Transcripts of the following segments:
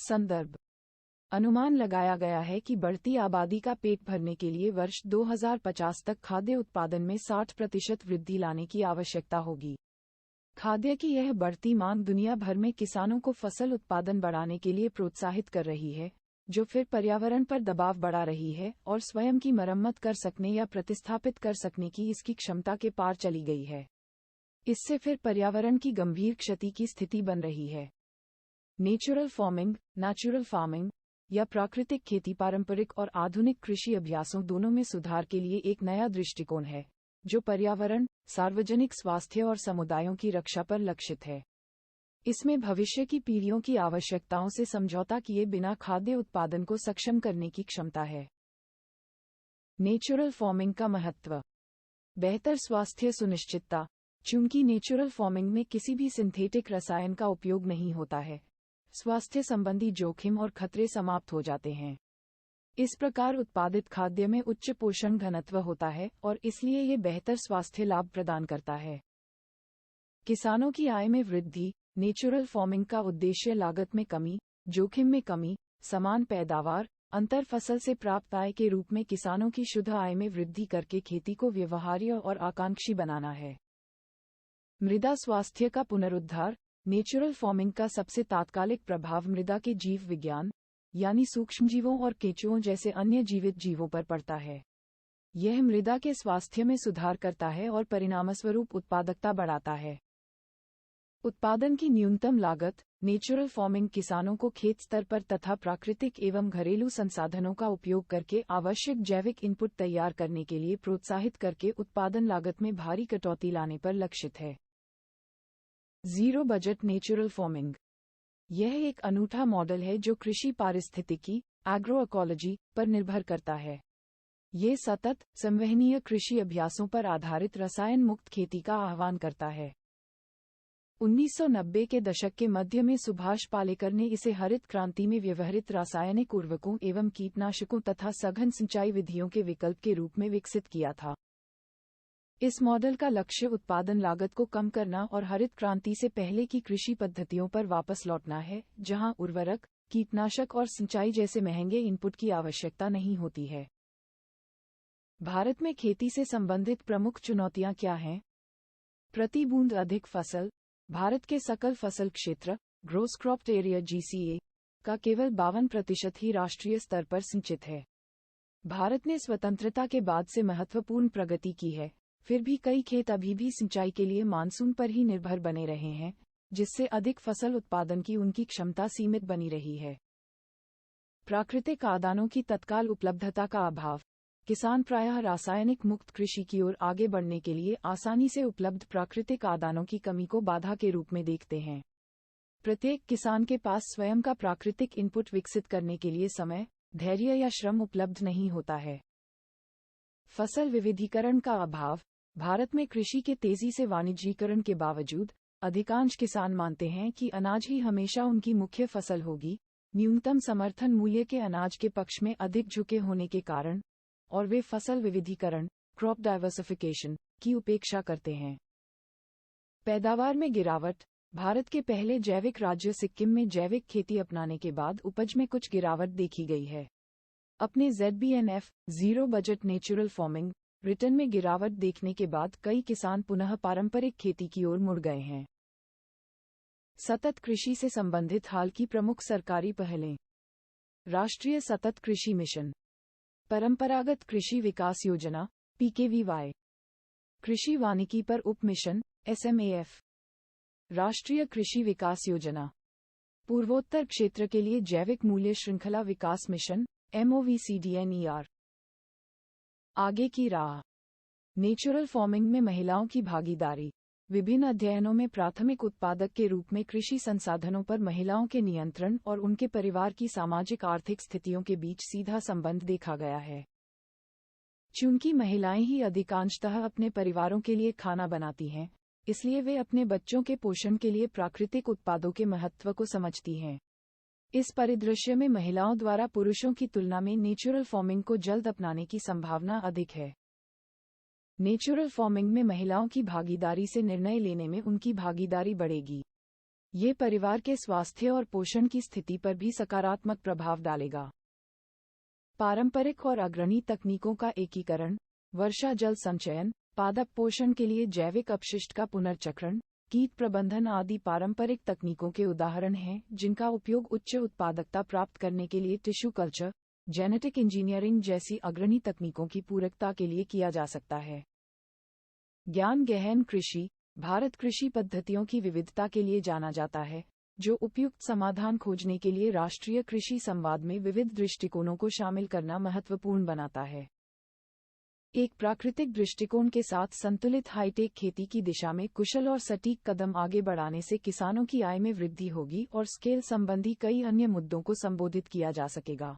संदर्भ। अनुमान लगाया गया है कि बढ़ती आबादी का पेट भरने के लिए वर्ष 2050 तक खाद्य उत्पादन में 60% वृद्धि लाने की आवश्यकता होगी। खाद्य की यह बढ़ती मांग दुनिया भर में किसानों को फसल उत्पादन बढ़ाने के लिए प्रोत्साहित कर रही है, जो फिर पर्यावरण पर दबाव बढ़ा रही है और स्वयं की मरम्मत कर सकने या प्रतिस्थापित कर सकने की इसकी क्षमता के पार चली गई है। इससे फिर पर्यावरण की गंभीर क्षति की स्थिति बन रही है। नेचुरल फार्मिंग या प्राकृतिक खेती पारंपरिक और आधुनिक कृषि अभ्यासों दोनों में सुधार के लिए एक नया दृष्टिकोण है, जो पर्यावरण, सार्वजनिक स्वास्थ्य और समुदायों की रक्षा पर लक्षित है। इसमें भविष्य की पीढ़ियों की आवश्यकताओं से समझौता किए बिना खाद्य उत्पादन को सक्षम करने की क्षमता है। नेचुरल फार्मिंग का महत्व। बेहतर स्वास्थ्य सुनिश्चितता। चूंकि नेचुरल फार्मिंग में किसी भी सिंथेटिक रसायन का उपयोग नहीं होता है, स्वास्थ्य संबंधी जोखिम और खतरे समाप्त हो जाते हैं। इस प्रकार उत्पादित खाद्य में उच्च पोषण घनत्व होता है और इसलिए ये बेहतर स्वास्थ्य लाभ प्रदान करता है। किसानों की आय में वृद्धि। नेचुरल फार्मिंग का उद्देश्य लागत में कमी, जोखिम में कमी, समान पैदावार, अंतर फसल से प्राप्त आय के रूप में किसानों की शुद्ध आय में वृद्धि करके खेती को व्यवहार्य और आकांक्षी बनाना है। मृदा स्वास्थ्य का पुनरुद्धार। नेचुरल फार्मिंग का सबसे तात्कालिक प्रभाव मृदा के जीव विज्ञान, यानी सूक्ष्मजीवों और केंचुओं जैसे अन्य जीवित जीवों पर पड़ता है। यह मृदा के स्वास्थ्य में सुधार करता है और परिणामस्वरूप उत्पादकता बढ़ाता है। उत्पादन की न्यूनतम लागत। नेचुरल फार्मिंग किसानों को खेत स्तर पर तथा प्राकृतिक एवं घरेलू संसाधनों का उपयोग करके आवश्यक जैविक इनपुट तैयार करने के लिए प्रोत्साहित करके उत्पादन लागत में भारी कटौती लाने पर लक्षित है। Zero budget natural farming. यह एक अनूठा मॉडल है जो कृषि पारिस्थितिकी, एग्रोइकोलॉजी पर निर्भर करता है। ये सतत, संवहनीय कृषि अभ्यासों पर आधारित रसायन मुक्त खेती का आह्वान करता है। 1990 के दशक के मध्य में सुभाष पालेकर ने इसे हरित क्रांति में व्यवहृत रासायनिक उर्वरकों एवं कीटनाशकों तथा सघन सिंचाई विधियों के विकल्प के रूप में विकसित किया था। इस मॉडल का लक्ष्य उत्पादन लागत को कम करना और हरित क्रांति से पहले की कृषि पद्धतियों पर वापस लौटना है, जहां उर्वरक, कीटनाशक और सिंचाई जैसे महंगे इनपुट की आवश्यकता नहीं होती है। भारत में खेती से संबंधित प्रमुख चुनौतियां क्या हैं? प्रति बूंद अधिक फसल। भारत के सकल फसल क्षेत्र, ग्रॉस क्रॉप्ड एरिया (GCA) का केवल 52% ही राष्ट्रीय स्तर पर सिंचित है। भारत ने स्वतंत्रता के बाद से महत्वपूर्ण प्रगति की है, फिर भी कई खेत अभी भी सिंचाई के लिए मानसून पर ही निर्भर बने रहे हैं, जिससे अधिक फसल उत्पादन की उनकी क्षमता सीमित बनी रही है। प्राकृतिक आदानों की तत्काल उपलब्धता का अभाव। किसान प्रायः रासायनिक मुक्त कृषि की ओर आगे बढ़ने के लिए आसानी से उपलब्ध प्राकृतिक आदानों की कमी को बाधा के रूप में देखते हैं। प्रत्येक किसान के पास स्वयं का प्राकृतिक इनपुट विकसित करने के लिए समय, धैर्य या श्रम उपलब्ध नहीं होता है। फसल विविधीकरण का अभाव। भारत में कृषि के तेजी से वाणिज्यीकरण के बावजूद अधिकांश किसान मानते हैं कि अनाज ही हमेशा उनकी मुख्य फसल होगी, न्यूनतम समर्थन मूल्य के अनाज के पक्ष में अधिक झुके होने के कारण, और वे फसल विविधीकरण, क्रॉप डाइवर्सिफिकेशन, की उपेक्षा करते हैं। पैदावार में गिरावट। भारत के पहले जैविक राज्य सिक्किम में जैविक खेती अपनाने के बाद उपज में कुछ गिरावट देखी गई है। अपने ZBNF zero budget natural farming return में गिरावट देखने के बाद कई किसान पुनः पारंपरिक खेती की ओर मुड़ गए हैं। सतत कृषि से संबंधित हाल की प्रमुख सरकारी पहलें। राष्ट्रीय सतत कृषि मिशन, परंपरागत कृषि विकास योजना (PKVY), कृषि वानिकी पर उप मिशन SMAF, राष्ट्रीय कृषि विकास योजना, पूर्वोत्तर क्षेत्र के लिए जैविक मूल्य श्रृंखला विकास मिशन MOVCDNER। आगे की राह। नेचुरल फार्मिंग में महिलाओं की भागीदारी। विभिन्न अध्ययनों में प्राथमिक उत्पादक के रूप में कृषि संसाधनों पर महिलाओं के नियंत्रण और उनके परिवार की सामाजिक आर्थिक स्थितियों के बीच सीधा संबंध देखा गया है। चूंकि महिलाएं ही अधिकांशतः अपने परिवारों के लिए खाना बनाती हैं, इसलिए वे अपने बच्चों के पोषण के लिए प्राकृतिक उत्पादों के महत्व को समझती हैं। इस परिदृश्य में महिलाओं द्वारा पुरुषों की तुलना में नेचुरल फार्मिंग को जल्द अपनाने की संभावना अधिक है। नेचुरल फार्मिंग में महिलाओं की भागीदारी से निर्णय लेने में उनकी भागीदारी बढ़ेगी। ये परिवार के स्वास्थ्य और पोषण की स्थिति पर भी सकारात्मक प्रभाव डालेगा। पारंपरिक और अग्रणी तकनीकों का एकीकरण, वर्षा जल संचयन, पादप पोषण के लिए जैविक अपशिष्ट का पुनर्चक्रण, कीट प्रबंधन आदि पारंपरिक तकनीकों के उदाहरण हैं जिनका उपयोग उच्च उत्पादकता प्राप्त करने के लिए टिश्यू कल्चर, जेनेटिक इंजीनियरिंग जैसी अग्रणी तकनीकों की पूरकता के लिए किया जा सकता है। ज्ञान गहन कृषि भारत कृषि पद्धतियों की विविधता के लिए जाना जाता है, जो उपयुक्त समाधान खोजने के लिए राष्ट्रीय कृषि संवाद में विविध दृष्टिकोणों को शामिल करना महत्वपूर्ण बनाता है। एक प्राकृतिक दृष्टिकोण के साथ संतुलित हाईटेक खेती की दिशा में कुशल और सटीक कदम आगे बढ़ाने से किसानों की आय में वृद्धि होगी और स्केल संबंधी कई अन्य मुद्दों को संबोधित किया जा सकेगा।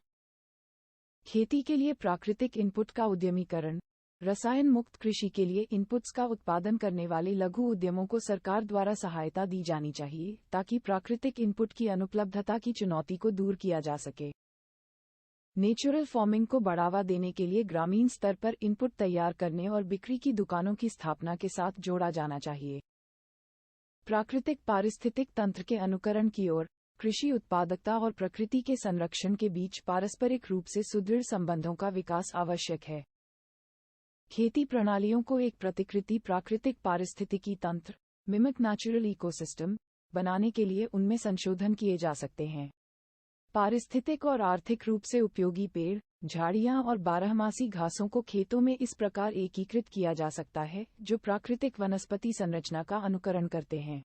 खेती के लिए प्राकृतिक इनपुट का उद्यमीकरण, रसायन मुक्त कृषि के लिए इनपुट्स का उत्पादन करने वाले लघु उद्यमों को सरकार द्वारा सहायता दी जानी चाहिए ताकि प्राकृतिक इनपुट की अनुपलब्धता की चुनौती को दूर किया जा सके। नेचुरल फार्मिंग को बढ़ावा देने के लिए ग्रामीण स्तर पर इनपुट तैयार करने और बिक्री की दुकानों की स्थापना के साथ जोड़ा जाना चाहिए। प्राकृतिक पारिस्थितिक तंत्र के अनुकरण की ओर, कृषि उत्पादकता और प्रकृति के संरक्षण के बीच पारस्परिक रूप से सुदृढ़ संबंधों का विकास आवश्यक है। खेती प्रणालियों को एक प्रतिकृति प्राकृतिक पारिस्थितिकी तंत्र, मिमिक नेचुरल इकोसिस्टम, बनाने के लिए उनमें संशोधन किए जा सकते हैं। पारिस्थितिक और आर्थिक रूप से उपयोगी पेड़, झाड़ियां और बारहमासी घासों को खेतों में इस प्रकार एकीकृत किया जा सकता है जो प्राकृतिक वनस्पति संरचना का अनुकरण करते हैं।